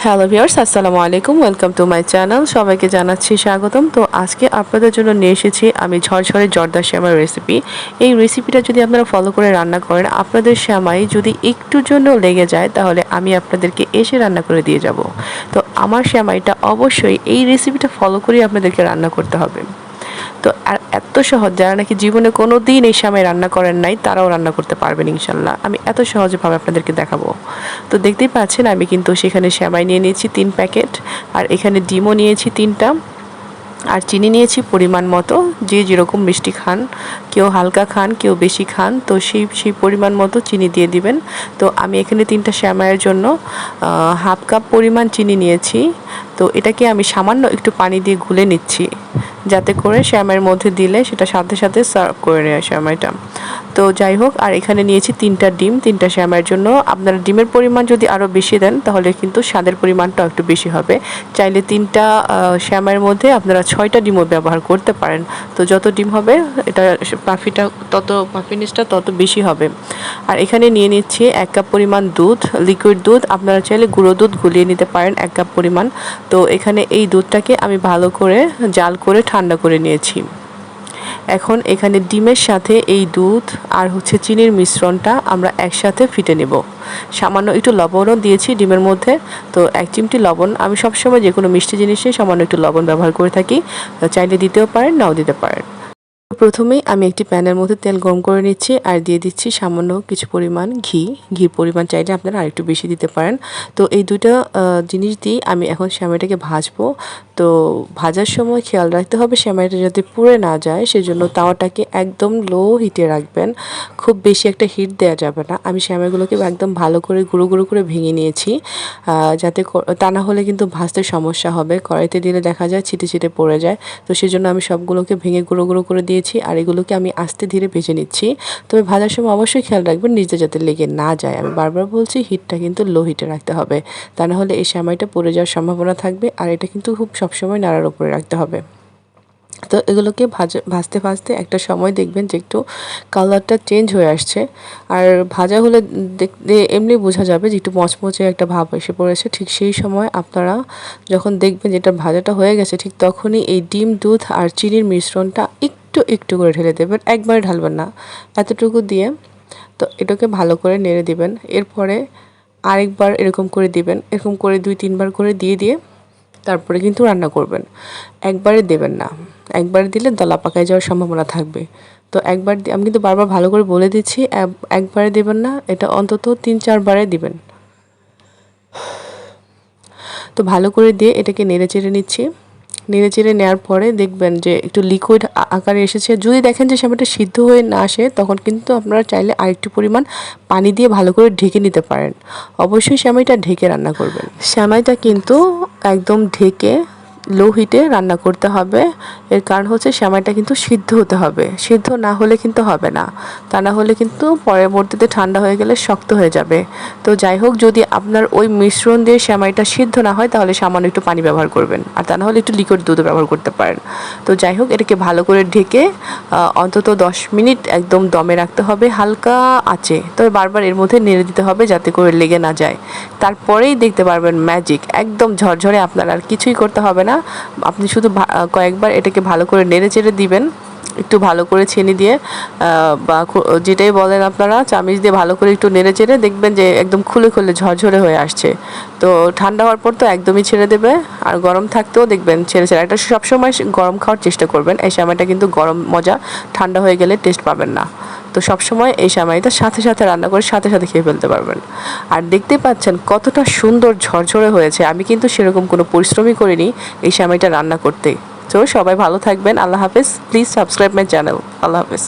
Hello viewers, আসসালামু আলাইকুম। Welcome to my channel. সবাইকে জানাচ্ছি স্বাগতম। তো আজকে আপনাদের জন্য নিয়ে এসেছি আমি ঝরঝরে জর্দা সেমাই রেসিপি। এই রেসিপিটা যদি আপনারা ফলো করে রান্না করেন, আপনাদের সেমাই যদি একটুর জন্য লেগে যায় তাহলে আমি আপনাদেরকে এসে রান্না করে দিয়ে যাব। তো আমার সেমাইটা অবশ্যই এই রেসিপিটা ফলো করেই আপনাদেরকে রান্না করতে হবে। তো আর এত সহজ, যারা নাকি জীবনে কোনো দিন এই সেমাই রান্না করেন নাই তারাও রান্না করতে পারবেন ইনশাল্লাহ। আমি এত সহজভাবে আপনাদেরকে দেখাবো। তো দেখতেই পাচ্ছেন আমি কিন্তু সেখানে সেমাই নিয়ে নিয়েছি 3 প্যাকেট, আর এখানে ডিমও নিয়েছি 3টা, আর চিনি নিয়েছি পরিমাণ মতো। যে যেরকম মিষ্টি খান, কেউ হালকা খান, কেউ বেশি খান, তো সেই পরিমাণ মতো চিনি দিয়ে দিবেন। তো আমি এখানে 3টা সেমাইয়ের জন্য হাফ কাপ পরিমাণ চিনি নিয়েছি। তো এটাকে আমি সামান্য একটু পানি দিয়ে গুলে নিচ্ছি, যাতে করে সেমাইয়ের মধ্যে দিলে সেটা সাথে সাথে সার্ভ করে নেয় সেমাইটা। তো যাই হোক, আর এখানে নিয়েছি 3টা ডিম 3টা সেমাইয়ের জন্য। আপনারা ডিমের পরিমাণ যদি আরও বেশি দেন তাহলে কিন্তু স্বাদের পরিমাণটাও একটু বেশি হবে। চাইলে 3টা সেমাইয়ের মধ্যে আপনারা 6টা ডিমও ব্যবহার করতে পারেন। তো যত ডিম হবে এটা পাফিনেসটা তত বেশি হবে। আর এখানে নিয়ে নিচ্ছি 1 কাপ পরিমাণ দুধ, লিকুইড দুধ। আপনারা চাইলে গুঁড়ো দুধ গুলিয়ে নিতে পারেন 1 কাপ পরিমাণ। তো এখানে এই দুধটাকে আমি ভালো করে জাল করে ঠান্ডা করে নিয়েছি। এখন এখানে ডিমের সাথে এই দুধ আর চিনির মিশ্রণটা আমরা একসাথে ফিটে নেব। সামান্য একটু লবণও দিয়েছি ডিমের মধ্যে। তো 1 চিমটি লবণ, আমি সবসময় যে কোনো মিষ্টি জিনিসে সামান্য একটু লবণ ব্যবহার করে থাকি। চাইলে দিতেও পারেন, নাও দিতে পারেন। প্রথমেই আমি একটি প্যানের মধ্যে তেল গরম করে নিচ্ছি আর দিয়ে দিচ্ছি সামান্য কিছু পরিমাণ ঘি। ঘির পরিমাণ চাইলে আপনারা আরেকটু বেশি দিতে পারেন। তো এই দুটো জিনিস দিয়ে আমি এখন সেমাইটাকে ভাজবো। তো ভাজার সময় খেয়াল রাখতে হবে সেমাইটা যাতে পুড়ে না যায়, সেজন্য তাওয়াটাকে একদম লো হিটে রাখবেন। খুব বেশি একটা হিট দেওয়া যাবে না। আমি সেমাইগুলোকে একদম ভালো করে গুঁড়ো গুঁড়ো করে ভেঙে নিয়েছি, যাতে তা না হলে কিন্তু ভাজতে সমস্যা হবে। কড়াইতে দিলে দেখা যায় ছিটে ছিটে পড়ে যায়। তো সেজন্য আমি সবগুলোকে ভেঙে গুঁড়ো গুঁড়ো করে দিয়েছি, আর এগুলোকে আমি আস্তে ধীরে ভেজে নিচ্ছি। তবে ভাজার সময় অবশ্যই খেয়াল রাখবেন নিচে যাতে লেগে না যায়। আমি বারবার বলছি হিটটা কিন্তু লো হিটে রাখতে হবে, তা না হলে এই সেমাইটা পড়ে যাওয়ার সম্ভাবনা থাকবে। আর এটা কিন্তু খুব সবসময় নাড়ার উপরে রাখতে হবে। তো এগুলোকে ভাজতে ভাজতে একটা সময় দেখবেন যে একটু কালারটা চেঞ্জ হয়ে আসছে। আর ভাজা হলে দেখতে এমনি বোঝা যাবে যে একটু মচমচে একটা ভাব এসে পড়েছে। ঠিক সেই সময় আপনারা যখন দেখবেন যে এটা ভাজাটা হয়ে গেছে, ঠিক তখনই এই ডিম, দুধ আর চিনির মিশ্রণটা একটু একটু করে ঢেলে দেবেন, একবারে ঢালবেন না, এতটুকু দিয়ে। তো এটাকে ভালো করে নেড়ে দিবেন। এরপরে আরেকবার এরকম করে দিবেন, এরকম করে 2-3 বার করে দিয়ে তারপরে কিন্তু রান্না করবেন। একবারে দেবেন না, একবারে দিলে দলা পাকায় যাওয়ার সম্ভাবনা থাকবে। তো একবার আমি কিন্তু বারবার ভালো করে বলে দিচ্ছি, একবারে দেবেন না, এটা অন্তত 3-4 বারে দিবেন। তো ভালো করে দিয়ে এটাকে নেড়ে চেড়ে নিচ্ছি। নেড়ে চেড়ে নেওয়ার পরে দেখবেন যে একটু লিকুইড আকারে এসেছে। যদি দেখেন যে সেমাইটা সিদ্ধ হয়ে না আসে, তখন কিন্তু আপনারা চাইলে আরেকটু পরিমাণ পানি দিয়ে ভালো করে ঢেকে নিতে পারেন। অবশ্যই সেমাইটা ঢেকে রান্না করবেন। সেমাইটা কিন্তু একদম ঢেকে লো হিটে রান্না করতে হবে। এর কারণ সেমাইটা কিন্তু সিদ্ধ হতে হবে, সিদ্ধ না হলে কিন্তু হবে না। তা না হলে কিন্তু পরবর্তীতে ঠান্ডা হয়ে গেলে শক্ত হয়ে যাবে। তো যাই হোক, যদি আপনার ওই মিশ্রণ দিয়ে সেমাইটা সিদ্ধ না হয় তাহলে সামান্য একটু পানি ব্যবহার করবেন, আর তা না হলে একটু লিকুইড দুধও ব্যবহার করতে পারেন। তো যাই হোক, এটাকে ভালো করে ঢেকে অন্তত 10 মিনিট একদম দমে রাখতে হবে হালকা আঁচে। তবে বারবার এর মধ্যে নেড়ে দিতে হবে যাতে করে লেগে না যায়। তারপরেই দেখতে পারবেন ম্যাজিক, একদম ঝরঝরে। আপনার আর কিছুই করতে হবে না, আপনি শুধু কয়েকবার এটাকে ভালো করে নেড়ে চেড়ে দিবেন, একটু ভালো করে ছেনি দিয়ে বা যেটাই বলেন আপনারা, চামিচ দিয়ে ভালো করে একটু নেড়ে চেড়ে দেখবেন যে একদম খুলে খুলে ঝরঝরে হয়ে আসছে। তো ঠান্ডা হওয়ার পর তো একদমই ছেড়ে দেবে, আর গরম থাকতেও দেখবেন ছেড়ে ছেড়ে। এটা সবসময় গরম খাওয়ার চেষ্টা করবেন। এই সেমাইটা কিন্তু গরম মজা, ঠান্ডা হয়ে গেলে টেস্ট পাবেন না। তো সবসময় এই সেমাইটা সাথে সাথে রান্না করে সাথে সাথে খেয়ে ফেলতে পারবেন। আর দেখতেই পাচ্ছেন কতটা সুন্দর ঝরঝরে হয়েছে। আমি কিন্তু সেরকম কোনো পরিশ্রমই করিনি এই সেমাইটা রান্না করতে। তো সবাই ভালো থাকবেন। আল্লাহ হাফেজ। Please subscribe my channel. আল্লাহ হাফেজ।